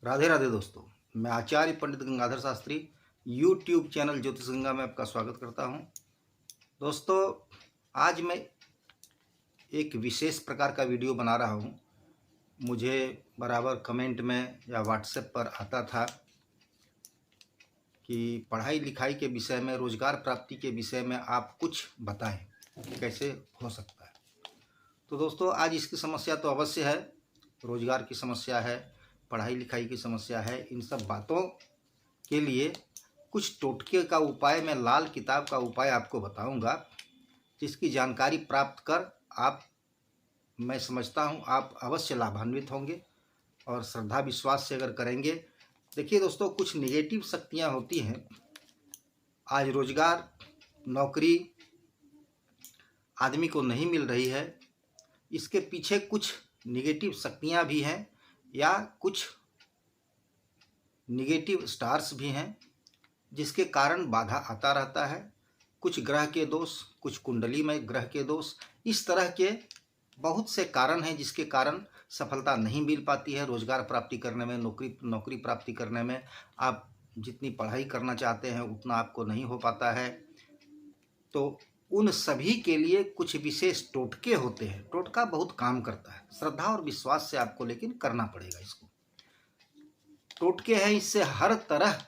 राधे राधे दोस्तों, मैं आचार्य पंडित Gangadhar Shastri YouTube channel ज्योतिष गंगा में आपका स्वागत करता हूं। दोस्तों, आज मैं एक विशेष प्रकार का वीडियो बना रहा हूं। मुझे बराबर कमेंट में या व्हाट्सएप पर आता था कि पढ़ाई लिखाई के विषय में, रोजगार प्राप्ति के विषय में आप कुछ बताएं कि कैसे हो सकता है। तो दोस्तों, आज इसकी समस्या तो अवश्य है, रोजगार की समस्या है, पढ़ाई लिखाई की समस्या है। इन सब बातों के लिए कुछ टोटके का उपाय, मैं लाल किताब का उपाय आपको बताऊंगा, जिसकी जानकारी प्राप्त कर मैं समझता हूं आप अवश्य लाभान्वित होंगे और श्रद्धा विश्वास से अगर करेंगे। देखिए दोस्तों, कुछ निगेटिव शक्तियां होती हैं। आज रोजगार, नौकरी आदमी को नहीं मिल रही है, इसके पीछे कुछ निगेटिव शक्तियां भी हैं या कुछ निगेटिव स्टार्स भी हैं, जिसके कारण बाधा आता रहता है। कुछ ग्रह के दोष, कुछ कुंडली में ग्रह के दोष, इस तरह के बहुत से कारण हैं जिसके कारण सफलता नहीं मिल पाती है रोजगार प्राप्ति करने में, नौकरी प्राप्ति करने में। आप जितनी पढ़ाई करना चाहते हैं उतना आपको नहीं हो पाता है। तो उन सभी के लिए कुछ विशेष टोटके होते हैं। टोटका बहुत काम करता है, श्रद्धा और विश्वास से आपको लेकिन करना पड़ेगा इसको। टोटके हैं, इससे हर तरह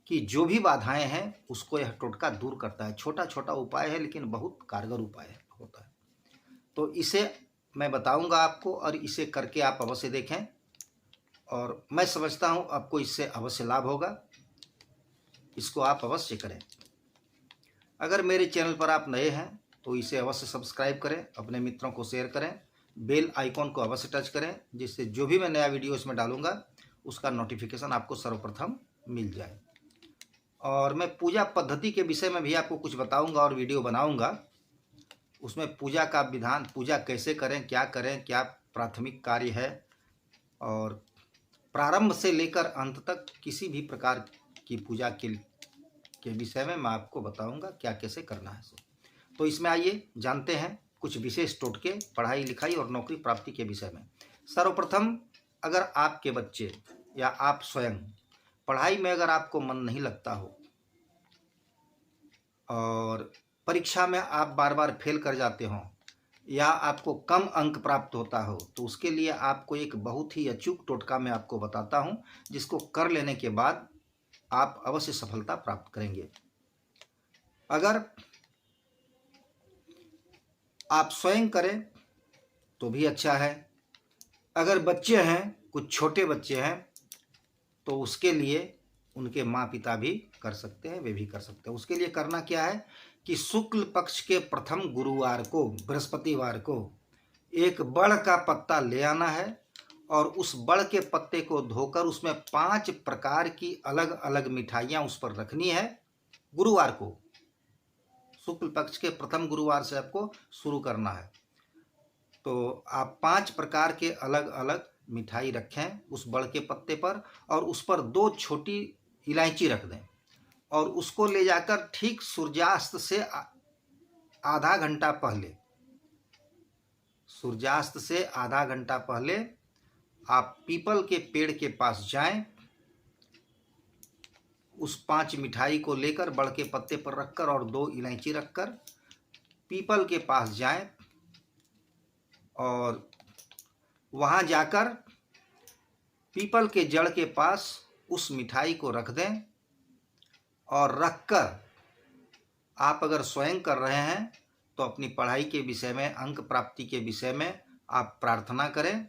की जो भी बाधाएं हैं उसको यह टोटका दूर करता है। छोटा छोटा उपाय है लेकिन बहुत कारगर उपाय होता है। तो इसे मैं बताऊंगा आपको और इसे करके आप अवश्य देखें और मैं समझता हूं आपको इससे अवश्य लाभ होगा। इसको आप अवश्य करें। अगर मेरे चैनल पर आप नए हैं तो इसे अवश्य सब्सक्राइब करें, अपने मित्रों को शेयर करें, बेल आइकॉन को अवश्य टच करें, जिससे जो भी मैं नया वीडियो इसमें डालूंगा उसका नोटिफिकेशन आपको सर्वप्रथम मिल जाए। और मैं पूजा पद्धति के विषय में भी आपको कुछ बताऊंगा और वीडियो बनाऊंगा। उसमें पूजा का विधान, पूजा कैसे करें, क्या प्राथमिक कार्य है, और प्रारंभ से लेकर अंत तक किसी भी प्रकार की पूजा के विषय में मैं आपको बताऊंगा क्या कैसे करना है। तो इसमें आइए जानते हैं कुछ विशेष टोटके पढ़ाई लिखाई और नौकरी प्राप्ति के विषय में। सर्वप्रथम, अगर आपके बच्चे या आप स्वयं पढ़ाई में अगर आपको मन नहीं लगता हो और परीक्षा में आप बार बार फेल कर जाते हो या आपको कम अंक प्राप्त होता हो, तो उसके लिए आपको एक बहुत ही अचूक टोटका मैं आपको बताता हूं, जिसको कर लेने के बाद आप अवश्य सफलता प्राप्त करेंगे। अगर आप स्वयं करें तो भी अच्छा है। अगर बच्चे हैं, कुछ छोटे बच्चे हैं, तो उसके लिए उनके माँ पिता भी कर सकते हैं, वे भी कर सकते हैं। उसके लिए करना क्या है कि शुक्ल पक्ष के प्रथम गुरुवार को, बृहस्पतिवार को, एक बड़ का पत्ता ले आना है और उस बड़ के पत्ते को धोकर उसमें 5 प्रकार की अलग अलग मिठाइयाँ उस पर रखनी है। गुरुवार को, शुक्ल पक्ष के प्रथम गुरुवार से आपको शुरू करना है। तो आप 5 प्रकार के अलग अलग मिठाई रखें उस बड़ के पत्ते पर और उस पर 2 छोटी इलायची रख दें और उसको ले जाकर ठीक सूर्यास्त से आधा घंटा पहले, सूर्यास्त से आधा घंटा पहले आप पीपल के पेड़ के पास जाएं। उस 5 मिठाई को लेकर बड़ के पत्ते पर रखकर और 2 इलायची रखकर पीपल के पास जाएं और वहां जाकर पीपल के जड़ के पास उस मिठाई को रख दें और रखकर आप अगर स्वयं कर रहे हैं तो अपनी पढ़ाई के विषय में, अंक प्राप्ति के विषय में आप प्रार्थना करें।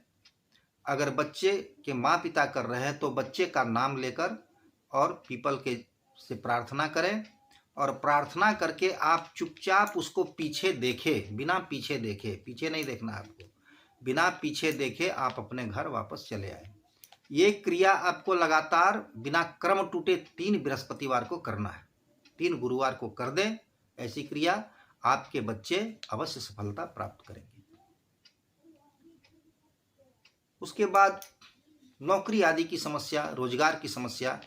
अगर बच्चे के माँ पिता कर रहे हैं तो बच्चे का नाम लेकर और पीपल के से प्रार्थना करें और प्रार्थना करके आप चुपचाप उसको पीछे देखें, बिना पीछे देखे, पीछे नहीं देखना आपको, बिना पीछे देखे आप अपने घर वापस चले आए। ये क्रिया आपको लगातार बिना क्रम टूटे 3 बृहस्पतिवार को करना है। 3 गुरुवार को कर दें ऐसी क्रिया, आपके बच्चे अवश्य सफलता प्राप्त करेंगे। उसके बाद नौकरी आदि की समस्या, रोजगार की समस्या,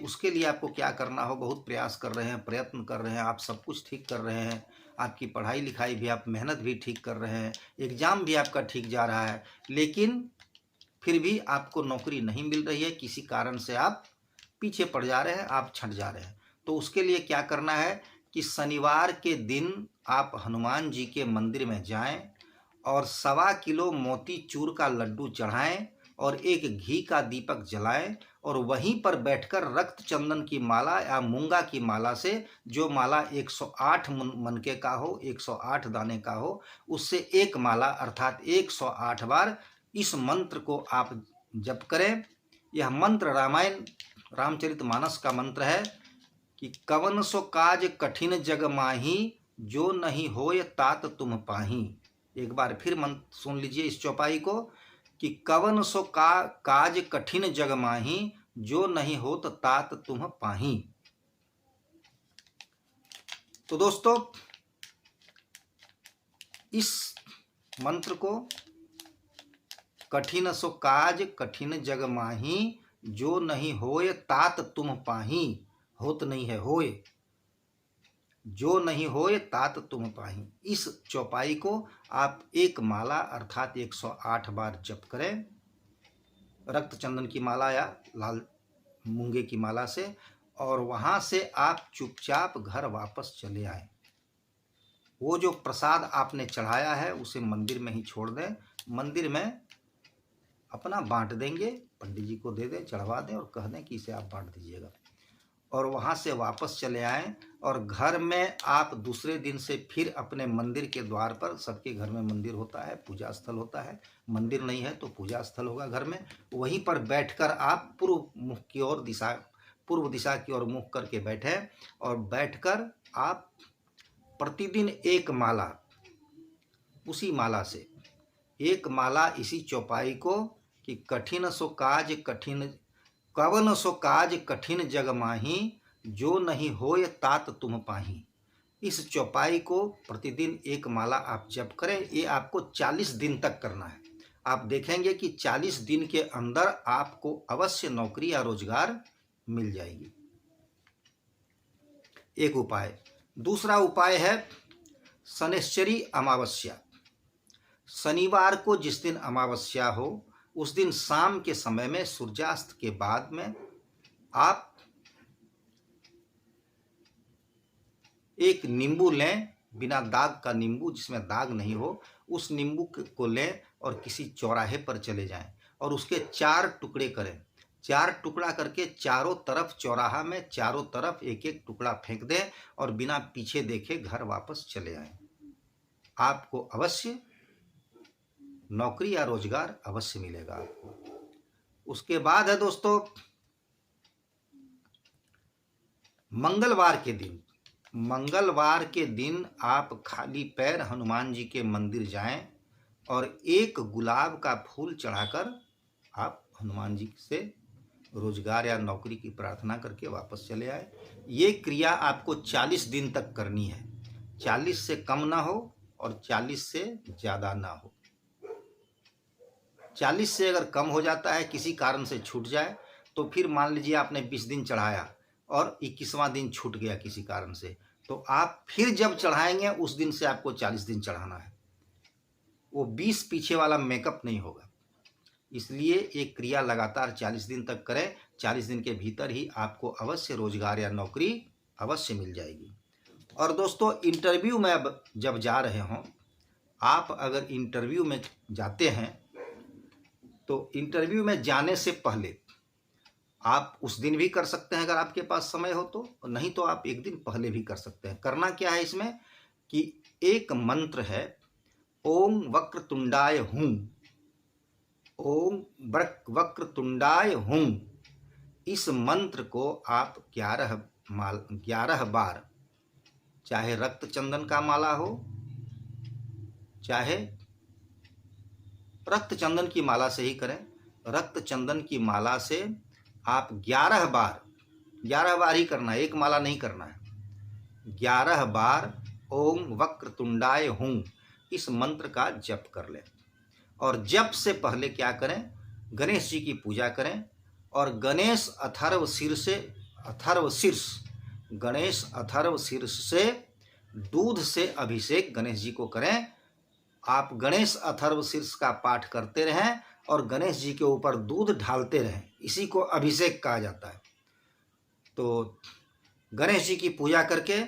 उसके लिए आपको क्या करना हो, बहुत प्रयास कर रहे हैं, प्रयत्न कर रहे हैं, आप सब कुछ ठीक कर रहे हैं, आपकी पढ़ाई लिखाई भी, आप मेहनत भी ठीक कर रहे हैं, एग्जाम भी आपका ठीक जा रहा है, लेकिन फिर भी आपको नौकरी नहीं मिल रही है, किसी कारण से आप पीछे पड़ जा रहे हैं, आप छंट जा रहे हैं, तो उसके लिए क्या करना है कि शनिवार के दिन आप हनुमान जी के मंदिर में जाएं और 1.25 किलो मोतीचूर का लड्डू चढ़ाएं और एक घी का दीपक जलाएं और वहीं पर बैठकर रक्त चंदन की माला या मूंगा की माला से, जो माला 108 मनके का हो, 108 दाने का हो, उससे एक माला अर्थात 108 बार इस मंत्र को आप जप करें। यह मंत्र रामायण रामचरितमानस का मंत्र है कि कवन सो काज कठिन जग माही, जो नहीं होय तात तुम पाही। एक बार फिर मंत्र सुन लीजिए इस चौपाई को कि कवन सो काज कठिन जग माही, जो नहीं होत तात तुम पाही। तो दोस्तों इस मंत्र को कठिन सो काज कठिन जग माही, जो नहीं होय तात तुम पाही, होत नहीं है होय, जो नहीं होय तात तुम पाही। इस चौपाई को आप एक माला अर्थात 108 बार जप करें, रक्त चंदन की माला या लाल मूंगे की माला से, और वहां से आप चुपचाप घर वापस चले आए। वो जो प्रसाद आपने चढ़ाया है उसे मंदिर में ही छोड़ दें, मंदिर में अपना बांट देंगे, पंडित जी को दे दें, चढ़वा दें और कह दें कि इसे आप बांट दीजिएगा, और वहाँ से वापस चले आएं। और घर में आप दूसरे दिन से फिर अपने मंदिर के द्वार पर, सबके घर में मंदिर होता है, पूजा स्थल होता है, मंदिर नहीं है तो पूजा स्थल होगा घर में, वहीं पर बैठकर आप पूर्व दिशा की ओर मुख करके बैठे और बैठकर आप प्रतिदिन एक माला, उसी माला से एक माला इसी चौपाई को कि कठिन सो काज कठिन कवन सो काज कठिन जग माही, जो नहीं होय तात तुम पाही। इस चौपाई को प्रतिदिन एक माला आप जप करें। ये आपको 40 दिन तक करना है। आप देखेंगे कि 40 दिन के अंदर आपको अवश्य नौकरी या रोजगार मिल जाएगी। एक उपाय। दूसरा उपाय है शनिश्चरी अमावस्या। शनिवार को जिस दिन अमावस्या हो उस दिन शाम के समय में सूर्यास्त के बाद में आप एक नींबू लें, बिना दाग का नींबू, जिसमें दाग नहीं हो, उस नींबू को लें और किसी चौराहे पर चले जाएं और उसके 4 टुकड़े करें। 4 टुकड़ा करके चारों तरफ चौराहा में चारों तरफ एक एक टुकड़ा फेंक दें और बिना पीछे देखे घर वापस चले आएं। आपको अवश्य नौकरी या रोजगार अवश्य मिलेगा आपको। उसके बाद है दोस्तों मंगलवार के दिन। मंगलवार के दिन आप खाली पैर हनुमान जी के मंदिर जाएं और एक गुलाब का फूल चढ़ाकर आप हनुमान जी से रोजगार या नौकरी की प्रार्थना करके वापस चले आए। ये क्रिया आपको 40 दिन तक करनी है। 40 से कम ना हो और 40 से ज़्यादा ना हो। 40 से अगर कम हो जाता है, किसी कारण से छूट जाए, तो फिर मान लीजिए आपने 20 दिन चढ़ाया और 21वां दिन छूट गया किसी कारण से, तो आप फिर जब चढ़ाएंगे उस दिन से आपको 40 दिन चढ़ाना है। वो 20 पीछे वाला मेकअप नहीं होगा। इसलिए एक क्रिया लगातार 40 दिन तक करें। 40 दिन के भीतर ही आपको अवश्य रोजगार या नौकरी अवश्य मिल जाएगी। और दोस्तों इंटरव्यू में अब जब जा रहे हों, आप अगर इंटरव्यू में जाते हैं तो इंटरव्यू में जाने से पहले आप उस दिन भी कर सकते हैं अगर आपके पास समय हो तो, नहीं तो आप एक दिन पहले भी कर सकते हैं। करना क्या है इसमें कि एक मंत्र है ओम वक्रतुंडाय हूं, ओम वक्रतुंडाय हूं। इस मंत्र को आप 11 बार, चाहे रक्त चंदन का माला हो, चाहे रक्त चंदन की माला से ही करें। रक्त चंदन की माला से आप 11 बार ही करना है, एक माला नहीं करना है। 11 बार ओम वक्रतुंडाय हूं इस मंत्र का जप कर लें। और जप से पहले क्या करें, गणेश जी की पूजा करें और गणेश अथर्व शीर्ष से दूध से अभिषेक गणेश जी को करें। आप गणेश अथर्व शीर्ष का पाठ करते रहें और गणेश जी के ऊपर दूध ढालते रहें, इसी को अभिषेक कहा जाता है। तो गणेश जी की पूजा करके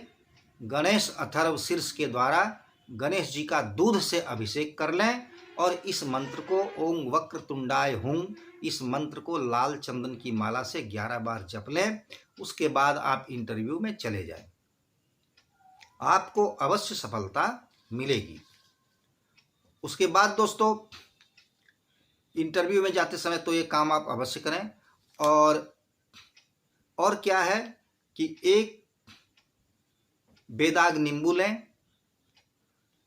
गणेश अथर्व शीर्ष के द्वारा गणेश जी का दूध से अभिषेक कर लें और इस मंत्र को ओम वक्रतुंडाय हूं, इस मंत्र को लाल चंदन की माला से 11 बार जप लें। उसके बाद आप इंटरव्यू में चले जाएं, आपको अवश्य सफलता मिलेगी। उसके बाद दोस्तों इंटरव्यू में जाते समय तो ये काम आप अवश्य करें। और क्या है कि एक बेदाग नींबू लें,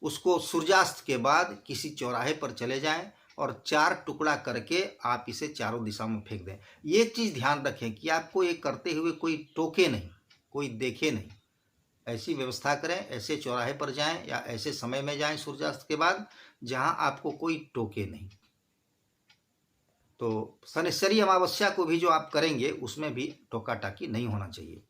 उसको सूर्यास्त के बाद किसी चौराहे पर चले जाएं और 4 टुकड़ा करके आप इसे चारों दिशाओं में फेंक दें। ये चीज़ ध्यान रखें कि आपको ये करते हुए कोई टोके नहीं, कोई देखे नहीं। ऐसी व्यवस्था करें, ऐसे चौराहे पर जाएं या ऐसे समय में जाएं सूर्यास्त के बाद जहां आपको कोई टोके नहीं। तो शनिश्चरी अमावस्या को भी जो आप करेंगे उसमें भी टोका टाकी नहीं होना चाहिए।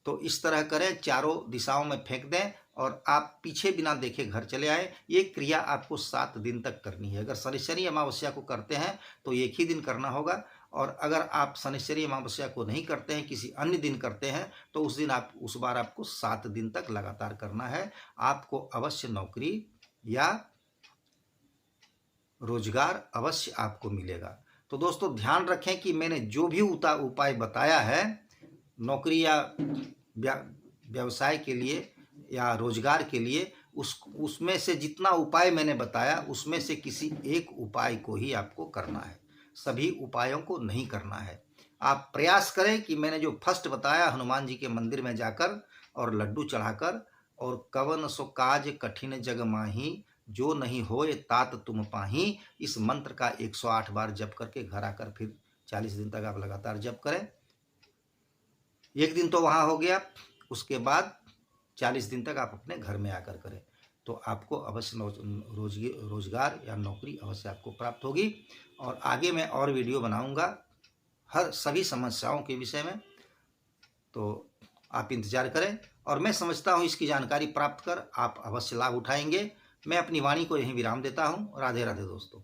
तो इस तरह करें, चारों दिशाओं में फेंक दें और आप पीछे बिना देखे घर चले आए। ये क्रिया आपको 7 दिन तक करनी है। अगर शनिश्चरी अमावस्या को करते हैं तो एक ही दिन करना होगा, और अगर आप शनिश्चरी अमावस्या को नहीं करते हैं, किसी अन्य दिन करते हैं, तो उस बार आपको 7 दिन तक लगातार करना है। आपको अवश्य नौकरी या रोजगार अवश्य आपको मिलेगा। तो दोस्तों ध्यान रखें कि मैंने जो भी उपाय बताया है नौकरी या व्यवसाय के लिए या रोजगार के लिए, उसमें से जितना उपाय मैंने बताया उसमें से किसी एक उपाय को ही आपको करना है, सभी उपायों को नहीं करना है। आप प्रयास करें कि मैंने जो फर्स्ट बताया, हनुमान जी के मंदिर में जाकर और लड्डू चढ़ाकर, और कवन सो काज कठिन जग माही, जो नहीं होए तात तुम पाही, इस मंत्र का 108 बार जप करके घर आकर फिर 40 दिन तक आप लगातार जप करें। एक दिन तो वहाँ हो गया, उसके बाद 40 दिन तक आप अपने घर में आकर करें, तो आपको अवश्य रोजगार या नौकरी अवश्य आपको प्राप्त होगी। और आगे मैं और वीडियो बनाऊंगा हर सभी समस्याओं के विषय में, तो आप इंतजार करें। और मैं समझता हूँ इसकी जानकारी प्राप्त कर आप अवश्य लाभ उठाएंगे। मैं अपनी वाणी को यहीं विराम देता हूँ। राधे राधे दोस्तों।